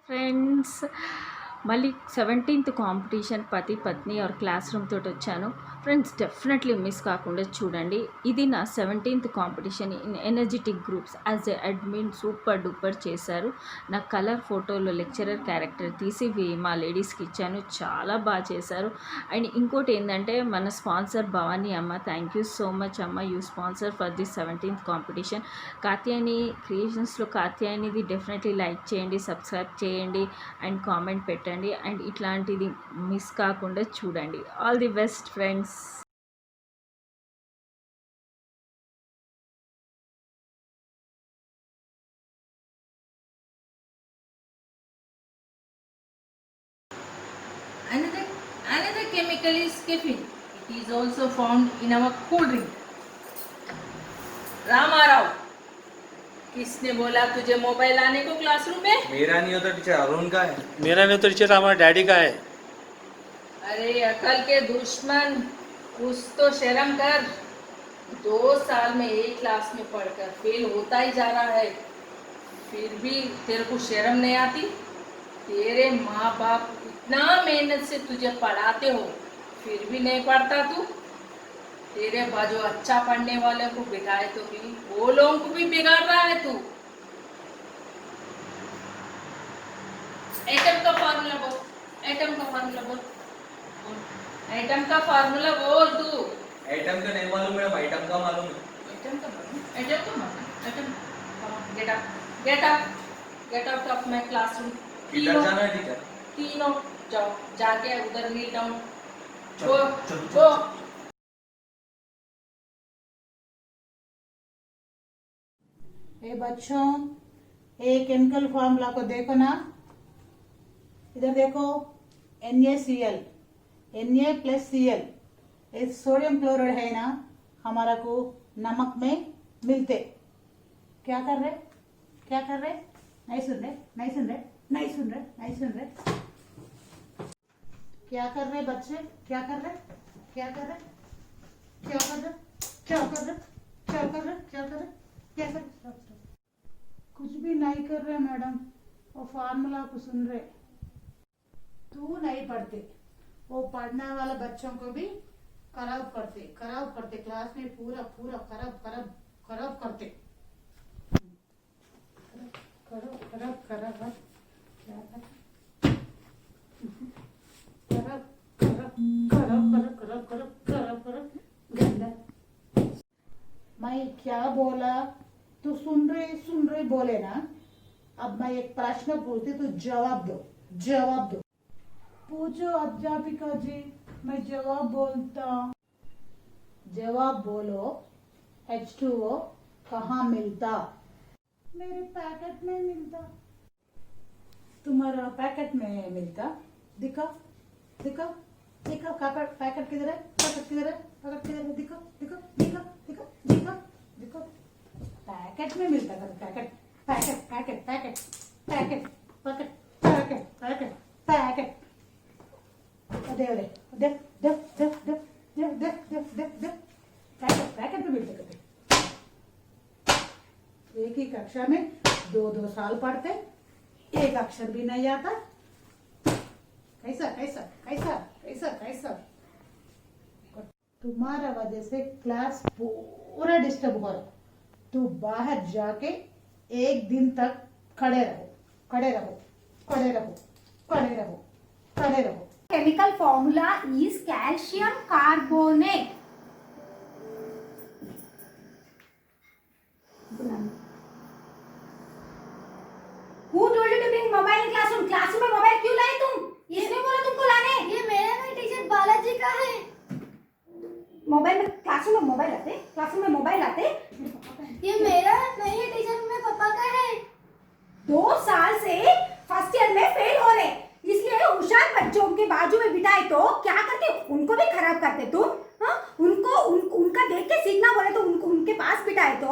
Friends మళ్ళీ 17th competition పతి పత్ని are class room తోటి వచ్చాను ఫ్రెండ్స్. డెఫినెట్లీ మిస్ కాకుండా చూడండి. ఇది నా 17th competition in energetic groups. As a admin super duper చేశారు. నా కలర్ ఫోటోలో లెక్చరర్ క్యారెక్టర్ తీసి మా లేడీస్కి ఇచ్చాను. చాలా బాగా చేశారు. అండ్ ఇంకోటి ఏంటంటే మన స్పాన్సర్ భవానీ అమ్మ, థ్యాంక్ యూ సో మచ్ అమ్మ, you sponsor for this 17th competition. Katyayani క్రియేషన్స్లో కాత్యాయనిది డెఫినెట్లీ లైక్ చేయండి, సబ్స్క్రైబ్ చేయండి అండ్ కామెంట్ పెట్టండి. అండ్ ఇట్లాంటిది మిస్ కాకుండా చూడండి. All the best friends. Another chemical is caffeine. It is also found in our cool drink. Ramarao, किसने बोला तुझे मोबाइल लाने को क्लासरूम में? मेरा नहीं होता टीचर, अरुण का है। मेरा नहीं होता टीचर, हमारा डैडी का है। अरे अकल के दुश्मन, कुछ तो शर्म कर। 2 साल में एक क्लास में पढ़कर फेल होता ही जा रहा है, फिर भी तेरे को शर्म नहीं आती? तेरे माँ बाप इतना मेहनत से तुझे पढ़ाते हो, फिर भी नहीं पढ़ता तू? तेरे बाजू अच्छा पढ़ने वाले को बिठाए तो भी वो लोगों को भी बिगाड़ रहा है तू। एटम का फार्मूला बोल, एटम का फार्मूला बोल, एटम का फार्मूला बोल तू। एटम का नहीं मालूम मैडम, आइटम का मालूम है। एटम का मालूम, एटम का मालूम, atom. Get out, get out, get out of my classroom. किधर जाना है टीचर? तीनों जाओ, जाके उधर नील डाउन। चलो, गो चलो, गो। ए बच्चों, ए केमिकल फार्मूला को देखो ना, इधर देखो, NaCl, Na प्लस Cl, ये सोडियम क्लोराइड है ना, हमारा को नमक में मिलते। क्या कर रहे, क्या कर रहे? नहीं सुन रहे, नहीं सुन रहे, नहीं सुन रहे, नहीं सुन रहे। क्या कर रहे बच्चे, क्या कर रहे, क्या कर रहे, क्या कर रहे, क्या कर रहे, क्या कर रहे, क्या कर रहे, क्या कर रहे? कुछ भी नहीं कर रहे मैडम, वो फार्मूला को सुन रहे। तू नहीं पढ़ते, वो पढ़ने वाले बच्चों को भी खराब करते, खराब करते, क्लास में पूरा पूरा खराब खराब खराब करते। खराब खराब खराब क्या खराब खराब खराब खराब खराब खराब खराब खराब गंदा। मैं क्या बोला? तू सुन रहे बोले ना। अब मैं एक प्रश्न पूछती, तू जवाब दो, जवाब दो। पूछो अध्यापिका जी, मैं जवाब बोलता। जवाब बोलो। H2O कहाँ मिलता? मेरे पैकेट में मिलता। तुम्हारा पैकेट में मिलता? दिखा दिखा दिखा, पैकेट किधर है, पैकेट किधर है, पैकेट किधर है, दिखा दिखा दिखा दिखा दिखा दिखा। पैकेट में मिलता था, packet packet packet packet packet packet packet packet packet. दे दे दे दे दे दे दे दे दे दे पैकेट पैकेट में मिलते थे। एक ही कक्षा में 2-2 साल पढ़ते, एक अक्षर भी नहीं आता। कैसा कैसा कैसा कैसा कैसा? तुम्हारा वजह से क्लास पूरा डिस्टर्ब हो रहा। तू बाहर जाके 1 दिन तक खड़े रहो, खड़े रहो, खड़े रहो, खड़े रहो, खड़े रहो। Chemical formula is calcium carbonate. Who told you to bring mobile in classroom? Classroom में मोबाइल क्यों लाए तुम? इसने बोला तुमको लाने? ये मेरा नहीं टीचर, बालाजी का है। मोबाइल में क्लासरूम में मोबाइल आते? क्लासरूम में मोबाइल आते? ये मेरा नहीं है टीचर, मेरे पापा का है। 2 साल से फर्स्ट ईयर में फेल हो रहे, इसलिए होशियार बच्चों के बाजू में बिठाए तो क्या करते? उनको भी खराब करते तुम। हाँ, उनका देख के सीखना बोले तो उनके पास बिठाए तो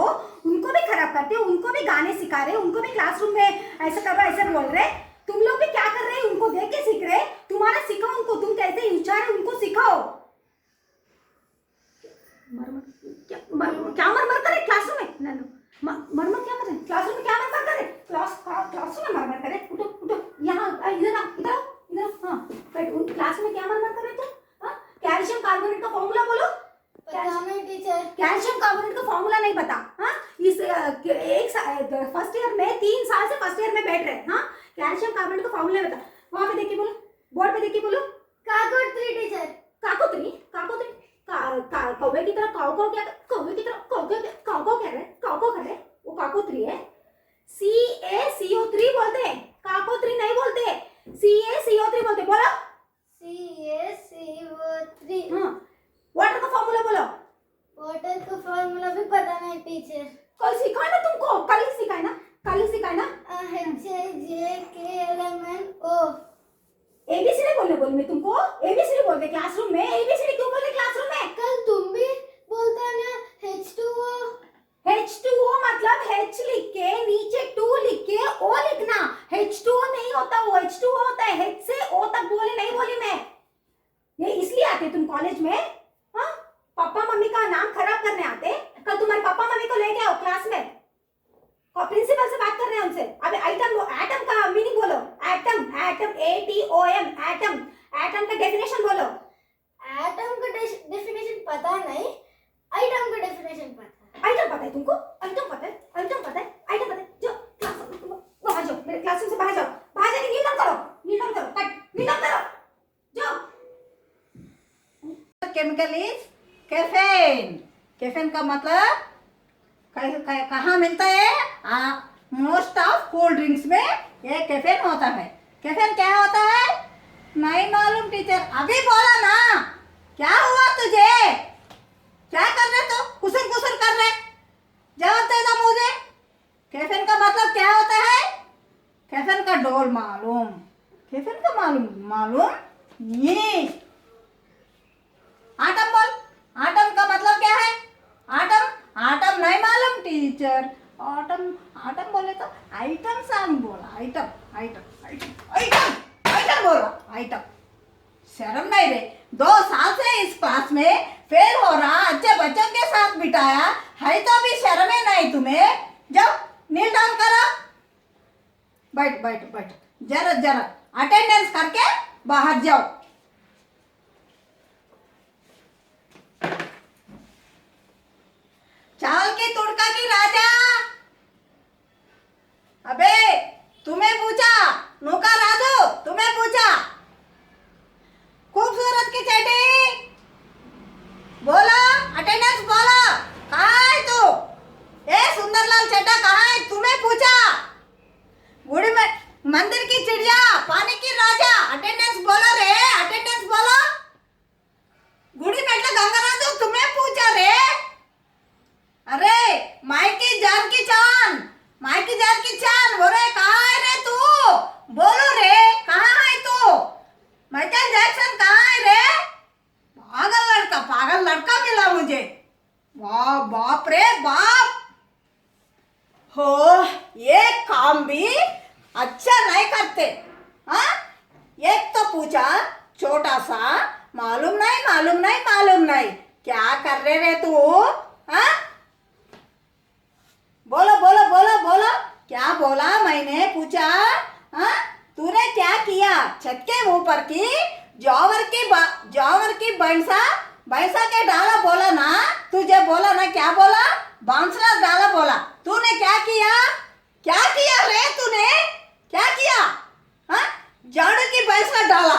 उनको भी खराब करते, उनको भी गाने सिखा रहे, उनको भी क्लासरूम में ऐसा कर रहे, ऐसा बोल रहे। तुम लोग भी क्या कर रहे? उनको देख के सीख रहे। तुम्हारा सिखाओ उनको, तुम कैसे होशियार है उनको सिखाओ। क्या मरमर करे क्लासरूम में? मरमर क्या करे क्लासरूम में? क्या मरमर करे? क्लासरूम में मरमर करे? उठो उठो, यहाँ कैल्शियम कार्बोनेट का फॉर्मूला नहीं पता? हाँ, इस फर्स्ट ईयर में 3 साल से फर्स्ट ईयर में बैठ रहे। हाँ, कैल्शियम कार्बोनेट का फॉर्मूला नहीं पता। वहां पे देख के बोलो, बोर्ड पे देख के बोलो। काकोत्री टीचर। काकोत्री, काकोत्री, कौवे की तरह काव काव क्या, कौवे की तरह काव काव काव काव कर रहे, काव काव कर रहे, वो काकोत्री है। CaCO3 बोलते हैं, काकोत्री नहीं बोलते, CaCO3 बोलते। बोलो CaCO3। हाँ, वाटर का फॉर्मूला बोलो। वाटर का फॉर्मूला भी पता नहीं टीचर। कल सिखाया ना तुमको, कल ही सिखाया ना, कल ही सिखाया ना। HJKLMNO। ABCD बोल मैं तुमको, ABCD बोलते क्लासरूम में। ABCD क्यों बोलते क्लासरूम में? कल तुम भी बोलते ना H2O। H2O मतलब H लिख के नीचे 2 लिख के O लिखना। H2O नहीं होता, वो H2O होता है। H से O तक बोले नहीं बोली मैं। ये इसलिए आते तुम कॉलेज में, हाँ, पापा मम्मी का नाम खराब करने आते। कल तुम्हारे पापा मम्मी को लेके आओ क्लास में, प्रिंसिपल से बात कर रहे हैं उनसे। अबे एटम का मीनिंग बोलो। एटम, ATOM, एटम, एटम का डेफिनेशन बोलो। एटम का डेफिनेशन पता नहीं, आइटम का डेफिनेशन पता है। आइटम पता है तुमको? आइटम पता है, आइटम पता है, आइटम पता है। जो क्लास बाहर जाओ, मेरे क्लासरूम से बाहर जाओ, बाहर जाके नील डाउन करो, नील डाउन करो, कट नील डाउन करो, जाओ। Chemical is caffeine. कैफीन का मतलब कहाँ मिलता है? मोस्ट ऑफ कोल्ड ड्रिंक्स में ये कैफीन होता है। कैफीन क्या होता है? नहीं मालूम टीचर। अभी बोला ना, क्या हुआ तुझे? क्या कर रहे तू? कुसुर कुसुर कर रहे, जवाब दे दो मुझे। कैफीन का मतलब क्या होता है? कैफीन का डोल मालूम, कैफीन का मालूम नहीं। आटम बोल, आटम का मतलब क्या है? आटम नहीं मालूम टीचर। आटम बोले तो आइटम सांग बोला, आइटम बोला, आइटम। शर्म नहीं रे? 2 साल से इस क्लास में फेल हो रहा, अच्छे बच्चों के साथ बिठाया है तो भी शर्म है नहीं तुम्हें? जाओ नील डाउन करो, बैठ, जरा अटेंडेंस करके बाहर जाओ। चावल की तुड़का की राजा। अबे तुम्हें पूछा, नौका राजू तुम्हें पूछा। खूबसूरत की चेटी बोला, अटेंडेंस बोला, कहाँ है तू? ए सुंदरलाल चड्डा कहाँ है? तुम्हें पूछा। गुड़ी में मंदिर की चिड़िया, पानी की राजा, अटेंडेंस बोलो रे, अटेंडेंस बोलो। गुड़ी में गंगाराजू तुम्हें पूछा रे। अरे माइकी जान की चांद, बोले कहाँ है रे तू? बोलो रे, कहाँ है तू? माइकल जैक्सन कहाँ है रे? पागल लड़का मिला मुझे। वाह, बाप रे बाप। हो, ये काम भी अच्छा नहीं करते। हाँ, एक तो पूछा छोटा सा, मालूम नहीं, क्या कर रहे रे तू? हाँ, बोलो, क्या बोला? मैंने पूछा। हाँ, तूने क्या किया? छत के ऊपर की जॉवर की भैंसा के डाला बोला ना, तुझे बोला ना, क्या बोला? बांसला डाला बोला। तूने क्या किया रे? तूने क्या किया? हाँ, झाड़ू की भैंसा डाला।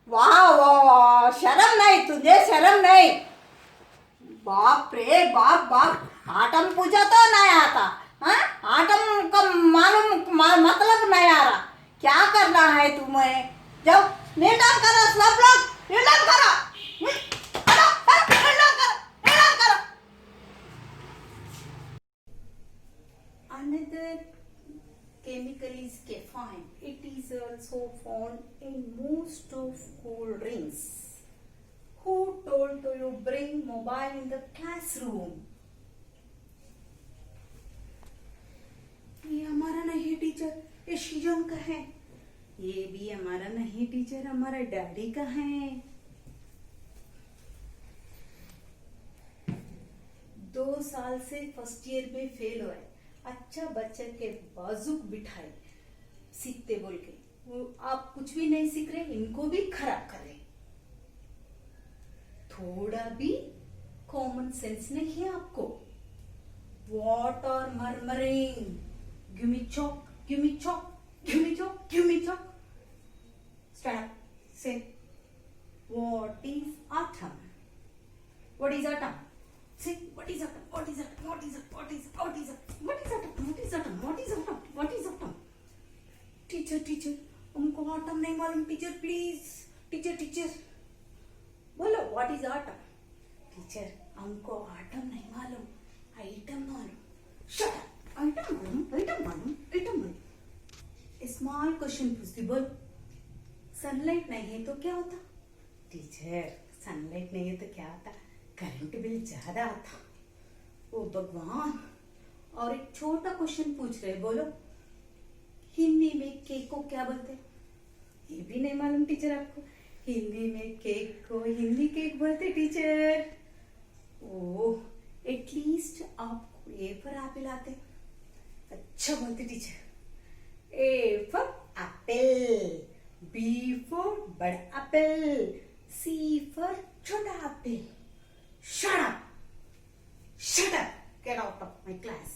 वाह, शर्म नहीं तुझे? शर्म नहीं? बाप रे बाप। आटम पूछा तो नहीं आता। हाँ, आटम का मतलब नहीं आ रहा। क्या करना है तुम्हें? जाओ नील डाउन करो, सब लोग नील डाउन करो। Another chemical is caffeine. It is also found in most of cold drinks. Who told you bring mobile in the classroom? ये हमारा नहीं टीचर, ये शीजन का है। ये भी हमारा नहीं टीचर, हमारे डैडी का है। 2 साल से फर्स्ट ईयर में फेल हुए, अच्छा बच्चे के बाजुक बिठाए सीखते बोल के, वो आप कुछ भी नहीं सीख रहे, इनको भी खराब कर रहे। थोड़ा भी कॉमन सेंस नहीं है आपको? What are murmuring? Give me chalk, give me chalk, give me chalk, give me chalk. Stand up, say what is autumn? What is autumn? Say what is autumn? What is autumn? What is autumn? What is what is what is autumn? What is autumn? What is autumn? What is autumn? Teacher teacher, हमको autumn नहीं मालूम teacher, please teacher teacher बोलो what is autumn? Teacher हमको autumn नहीं मालूम, item मालूम. Shut up. Item मालूम, item मालूम, आइटम मालूम. स्मॉल क्वेश्चन पूछती, बोल सनलाइट नहीं है तो क्या होता? टीचर सनलाइट नहीं है तो क्या होता? करंट बिल ज्यादा आता. ओ भगवान. और एक छोटा क्वेश्चन पूछ रहे, बोलो हिंदी में केक को क्या बोलते? ये भी नहीं मालूम टीचर आपको? हिंदी में केक को हिंदी केक बोलते टीचर. ओह, एटलीस्ट आपको ए फॉर एप्पल आते. अच्छा बोलते teacher. A for apple, B for बड़ा एप्पल, सी फॉर छोटा apple. Shut up, shut up, get out of my class,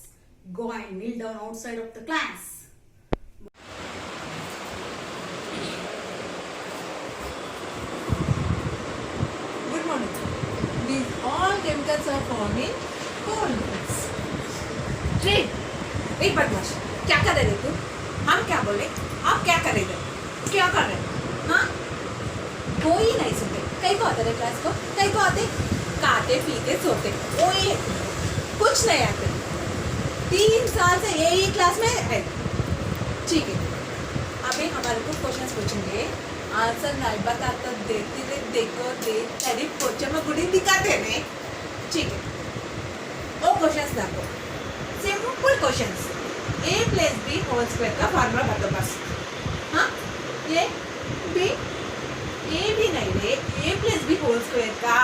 go and kneel down outside of the class. Good morning. These all chemicals are found in cold drinks. Trade. एक बदमाश, क्या कर रहे थे तू? हम क्या बोले? आप क्या कर रहे थे? क्या कर रहे हैं? हाँ? कोई नहीं सुनते. कहीं को आते रहे क्लास को? कहीं को आते? खाते पीते सोते. कोई कुछ नहीं आते. 3 साल से यही क्लास में है. ठीक है. अभी हमारे को क्वेश्चंस पूछेंगे. आंसर नहीं बताता देती रे, देखो दे तेरी पोचे में गुड़ी दिखाते ने. ठीक है. वो क्वेश्चंस देखो. Simple questions. a plus b whole square का फार्मूला बता बस. हाँ? ये b a भी नहीं रे. a plus b whole square का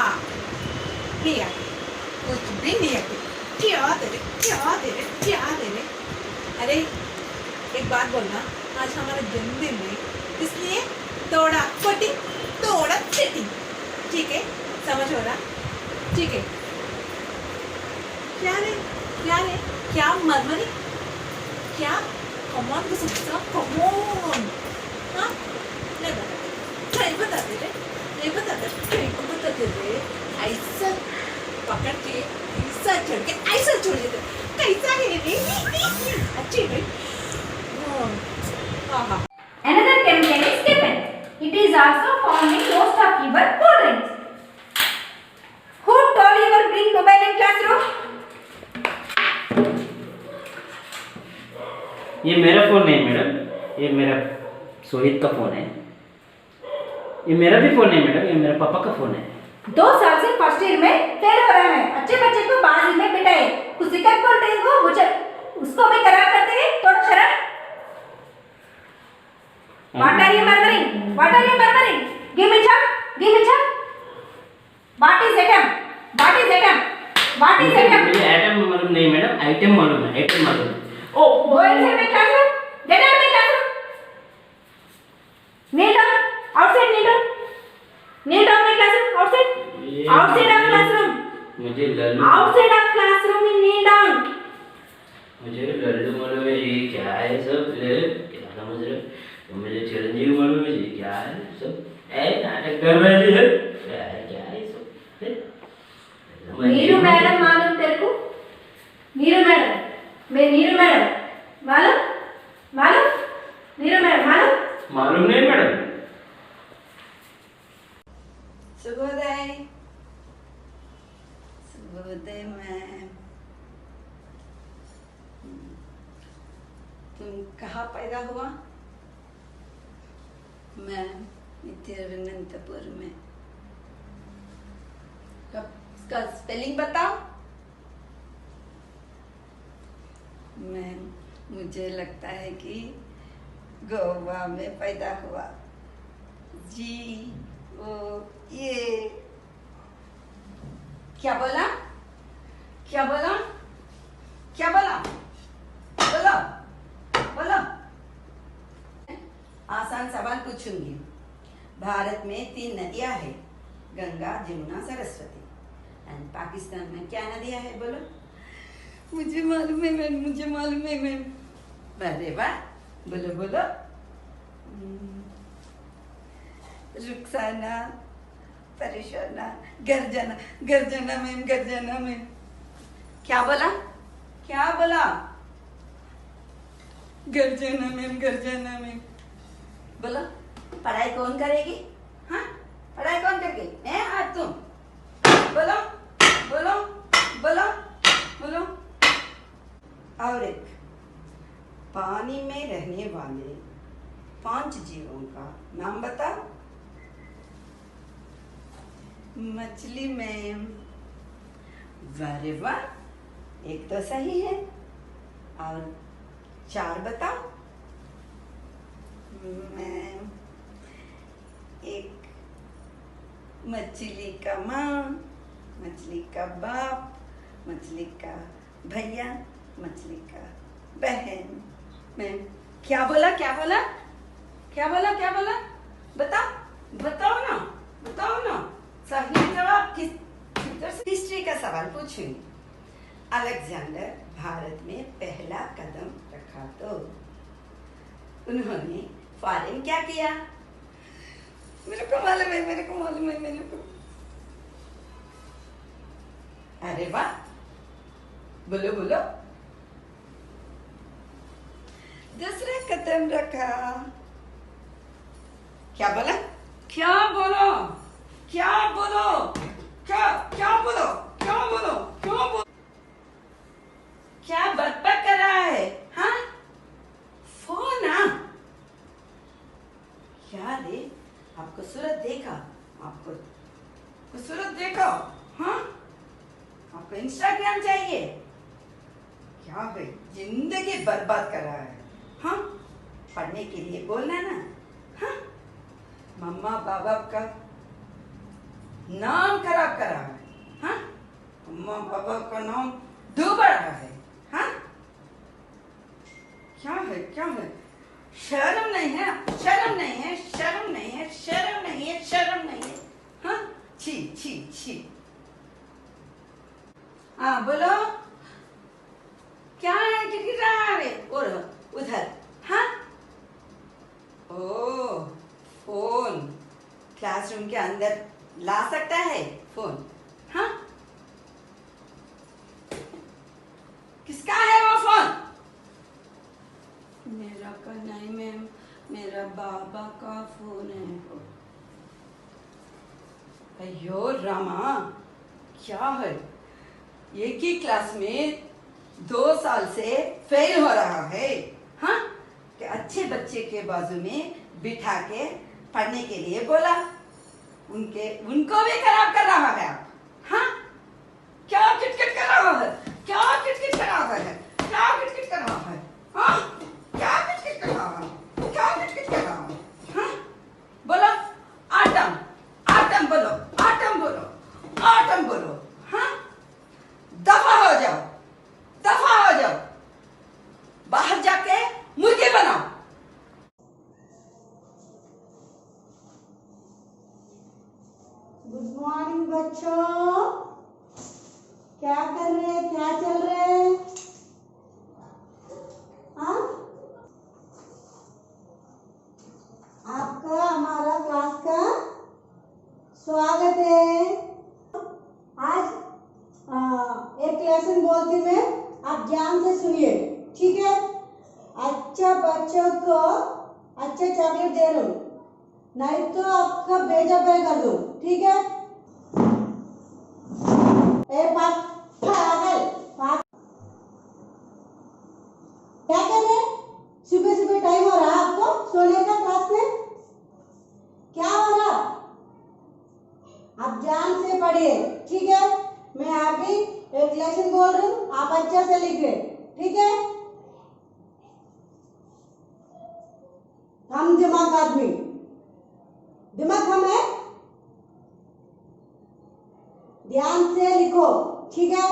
नहीं आते. कुछ भी नहीं आते. क्या दे रहे, क्या दे रहे, क्या दे रहे. अरे एक बात बोलना, आज हमारे जन्मदिन है, इसलिए थोड़ा कोटी थोड़ा सिटी. ठीक है, समझ हो रहा? ठीक है. क्या रे, क्या रे, क्या मरमरी, क्या कमॉन को समझता, कमॉन. हाँ, नहीं बताते, नहीं बताते रे, नहीं बताते, नहीं बताते रे. ऐसा पकड़ के ऐसा चढ़ के ऐसा छोड़ देते. कैसा है रे? अच्छी है. हाँ. Another chemical is Tiffin. It is also found in most of your cold drinks. Who told you to bring mobile in classroom? ये मेरा फ़ोन नहीं मैडम, ये मेरा सोहित का फ़ोन है. ये मेरा भी फ़ोन है मैडम, ये मेरे पापा का फ़ोन है. 2 साल से फर्स्ट ईयर में फेल हो रहा है. अच्छे बच्चे को बाजी में पिटाए, कुछ शिकायत बोलते हैं वो मुझे उसको भी खराब करते हैं. थोड़ा शर्म. What are you murmuring? What are you murmuring? Give me chop, give me chop. What is atom? What is atom? What is atom? मुझे एटम मालूम नहीं मैडम, आइटम मालूम है, आइटम मालूम है. ओ Go inside my classroom. Get out of my classroom. Kneel down. Outside kneel down. Kneel down my classroom. Outside. Outside of classroom. मुझे Lallu, Outside of classroom you kneel down. मुझे लल्लू मालूम है. ये क्या है सब? क्या समझ रहे हो? मुझे चिरंजीवी मालूम है. ये क्या है सब? नाटक कर रहे हैं. क्या है सब? नीरू मैडम मालूम तेरे को? नीरू मैडम, मैं नीरू मैडम मालूम? मालूम? नीरू मैडम मालूम? मालूम नहीं मैडम. शुभोदय. शुभोदय मैम. तुम कहाँ पैदा हुआ? मैम तिरुवनंतपुर में. इसका स्पेलिंग बताओ. मैम मुझे लगता है कि गोवा में पैदा हुआ. ये क्या बोला? क्या बोला? क्या बोला? बोलो बोलो. आसान सवाल पूछूंगी. भारत में 3 नदियां हैं, गंगा, जमुना, सरस्वती. एंड पाकिस्तान में क्या नदियाँ है बोलो? मुझे मालूम है मैम, मुझे मालूम है मैम। अरे वाह, बोलो बोलो। रुखसाना, परेशाना, गर्जना, गर्जना मैम, गर्जना मैम। क्या बोला? क्या बोला? गर्जना मैम, गर्जना मैम। बोलो, पढ़ाई कौन करेगी? हाँ, पढ़ाई कौन करेगी? मैं और तुम। बोलो बोलो बोलो बोलो। और एक, पानी में रहने वाले 5 जीवों का नाम बताओ। मछली मैम। वाह वाह, एक तो सही है, और 4 बताओ। मैम, एक मछली का माँ, मछली का बाप, मछली का भैया, मछली का बहन। मैम, क्या बोला? क्या बोला? क्या बोला? क्या बोला? बताओ, बताओ ना, बताओ ना। सही जवाब किस हिस्ट्री का सवाल पूछूंगी। अलेक्जेंडर भारत में पहला कदम रखा तो उन्होंने फॉरेन क्या किया? मेरे को मालूम है, मेरे को मालूम है, मेरे को। अरे वाह, बोलो बोलो। दूसरा कदम रखा। क्या बोला? क्या बोलो? क्या बोलो? क्या क्या बोलो? क्या बोलो? क्या बोलो? क्या बकबक कर रहा है? हाँ, फोन आ। क्या रे, आपको सूरत देखा? आपको सूरत देखा? हाँ, आपको इंस्टाग्राम चाहिए? क्या है, जिंदगी बर्बाद कर रहा है। हाँ, पढ़ने के लिए बोलना ना। हाँ, मम्मा बाबा का नाम खराब कर रहा है। हाँ, मम्मा बाबा का नाम डूबा रहा है। हाँ, क्या है, क्या है? शर्म नहीं है, शर्म नहीं है, शर्म नहीं है, शर्म नहीं है, शर्म नहीं है। हाँ, छी छी छी। हाँ बोलो, क्या है टिकट रहा है? और उधर। हाँ, ओ, फोन क्लासरूम के अंदर ला सकता है फोन? हाँ, किसका है वो फोन? मेरा का नहीं मैम, मेरा बाबा का फोन है। अयो रामा, क्या है? एक ही क्लास में 2 साल से फेल हो रहा है। हाँ, कि अच्छे बच्चे के बाजू में बिठा के पढ़ने के लिए बोला, उनको भी खराब कर रहा है आप। हाँ, क्या किटकिट कर रहा है? क्या किटकिट कर रहा है? क्या किटकिट कर रहा है? हाँ, क्या किटकिट कर रहा है? क्या किटकिट कर रहा है? हाँ, बोलो आटम, आटम बोलो, आटम बोलो, आटम बोलो। हाँ, दफा हो जाओ, दफा हो जाओ, बाहर जाके मुर्गी बनाओ। गुड मॉर्निंग बच्चों, क्या कर रहे हैं, क्या चल रहे हैं? हाँ, आपका हमारा क्लास का स्वागत है। आज एक लेसन बोलती मैं, आप ध्यान से सुनिए, ठीक है? अच्छा बच्चों को अच्छा चॉकलेट दे रहा हूँ, नहीं तो आपका बेजबाई कर दूँ, ठीक है? पागल, क्या कर रहे? सुबह सुबह टाइम हो रहा है आपको सोने का क्लास में? क्या हो रहा? आप ध्यान से पढ़िए, ठीक है? मैं अभी एक लेसन बोल रही हूँ, आप अच्छे से लिखिए, ठीक है? हम दिमाग आदमी, दिमाग हम है, ध्यान से लिखो, ठीक है?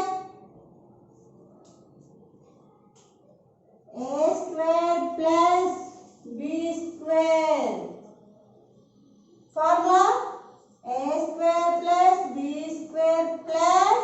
A square plus B square, formula A square plus B square plus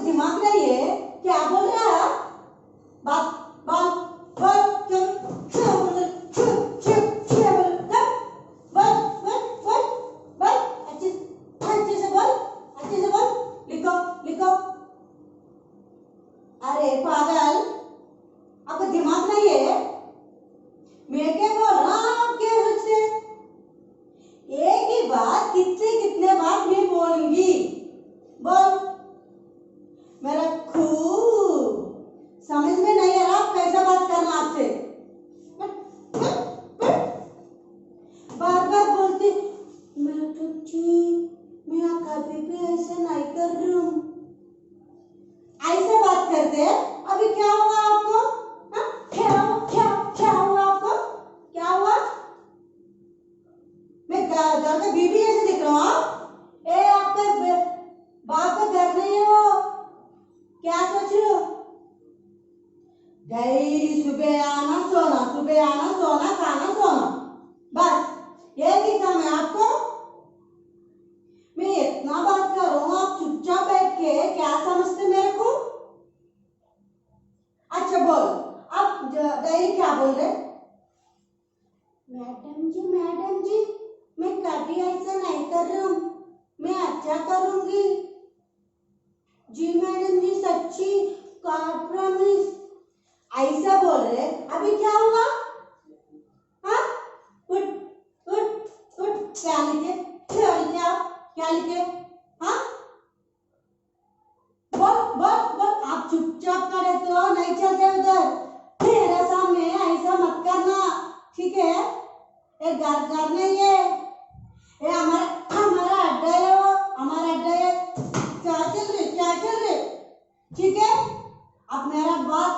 दिमाग नहीं है, क्या बोल रहा है? बात बात बात अच्छे से बोल, अच्छे से बोल, लिखो लिखो। अरे पागल, आपको दिमाग नहीं है? मैं क्या बोल रहा हूँ, आप क्या सोचते? एक ही बात कितने बार मैं बोलूंगी? बोल। मेरा खूब समझ में नहीं आ रहा कैसा बात करना आपसे। बार बार बोलती मैं मैं कभी भी ऐसे नहीं कर रही हूँ। ऐसे बात करते अभी क्या हुआ आपको? हाँ? क्या हुआ आपको? क्या हुआ? मैं घर का बीबी जैसे दिख रहा हूँ? ए आपका बाप का घर नहीं है वो, क्या सोच रहे हो? डेली सुबह आना सोना खाना सोना, बस एक ही काम है आपको। मैं इतना बात कर रहा हूँ, आप चुपचाप बैठ के क्या समझते मेरे को? अच्छा बोल, आप डेली क्या बोल रहे? मैडम जी मैं कभी ऐसा नहीं कर रहा हूँ, मैं अच्छा करूंगी जी मैडम जी, सच्ची, गॉड प्रॉमिस, ऐसा बोल रहे। अभी क्या हुआ? हाँ? उठ उठ उठ, क्या लिखे आप? क्या लिखे? हाँ? बोल, आप चुपचाप खड़े तो नहीं चलते उधर, मेरे सामने ऐसा मत करना, ठीक है? ये घर नहीं है, ये हमारा अड्डा है, वो हमारा अड्डा है। क्या चल रहे, ठीक है? आप मेरा बात